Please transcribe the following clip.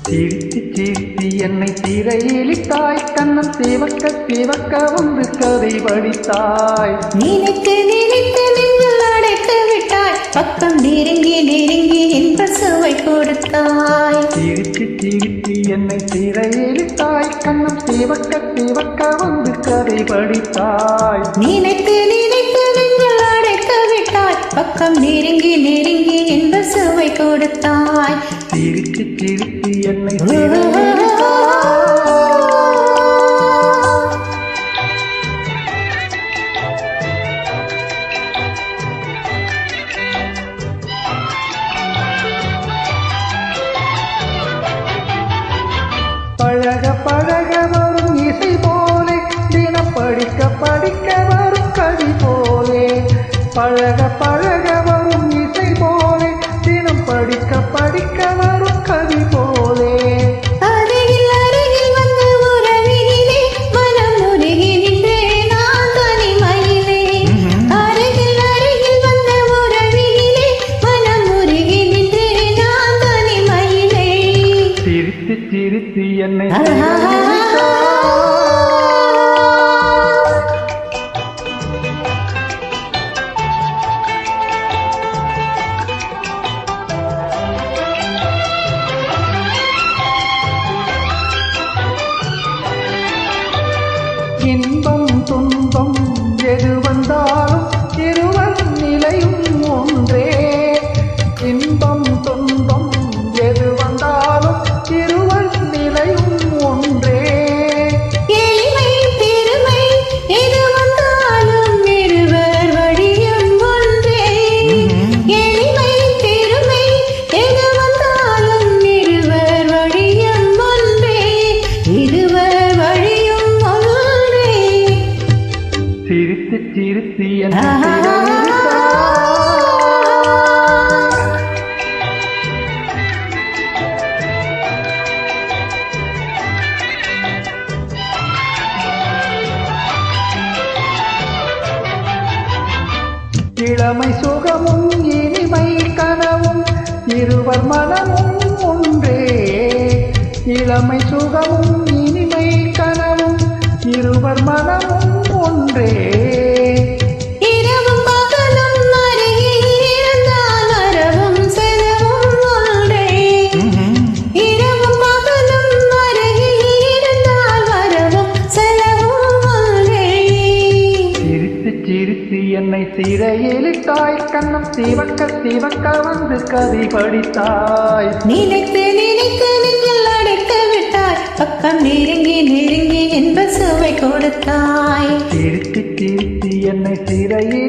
சிரித்து சிரித்து என்னை திரையிலிட்டாய், கண்ணம் சிவக்க சிவக்க வந்து கதை வடித்தாய். நினைத்து நினைத்து நெஞ்சில் அடைத்து விட்டாய், பக்கம் நெருங்கி நெருங்கி என்ப சுவை கொடுத்தாய். சிரித்து சிரித்து என்னை திரையிலிட்டாய், கண்ணம் சிவக்க சிவக்க வந்து கதை வடித்தாய். நினைத்து நினைத்து நெஞ்சில் அடைத்து விட்டாய், பக்கம் நெருங்கி நெருங்கி என்ப சுவை கொடுத்தாய். சிரித்து சிரித்து என்னை திரையிலிட்டாய். பழக பழக வரும் இசை போலே, தினம் படிக்க படிக்க வரும் கவி போலே. பழக பழக வரும் இசை போலே, தினம் படிக்க படிக்க வரும் கவி போலே. அருகில் அருகில் வந்து உறவினிலே மனம் உருகி நின்றே நான் தனிமையிலே. அருகில் அருகில் வந்து உறவினிலே மனம் உருகி நின்றே நான் தனிமையிலே. சிரித்து சிரித்து என்னை இன்பம் துன்பம் எது வந்தாலும் இருவர் நிலையும் ஒன்றே. இன்பம் துன்பம் எது வந்தாலும் இருவர் நிலையும் ஒன்றே. எளிமை பெருமை எது வந்தாலும் இருவர் வழியும் ஒன்றே. எளிமை பெருமை எது வந்தாலும் இருவர் வழியும் ஒன்றே. இருவர் வழியும் ஒன்றே. சிரித்து சிரித்து என்னை இளமை சுகமும் இனிமை கனவும் இருவர் மனமும் ஒன்றே. இளமை சுகமும் இனிமை கனவும் இருவர் மனமும் ஒன்றே. இரவும் பகலும் அருகில் இருந்தால் வரவும் செலவும் ஒன்றே. இரவும் பகலும் அருகில் இருந்தால் வரவும் செலவும் ஒன்றே. சிரித்து சிரித்து என்னை சிறையிலிட்டாய், கண்ணம் சிவக்க சிவக்க வந்து கதை படித்தாய். நினைத்து நினைத்து நெஞ்சில் அடைத்து விட்டாய், பக்கம் நெருங்கி நெருங்கி என்ப சுவை கொடுத்தாய். சிரித்து சிரித்து என்னை சிறையில்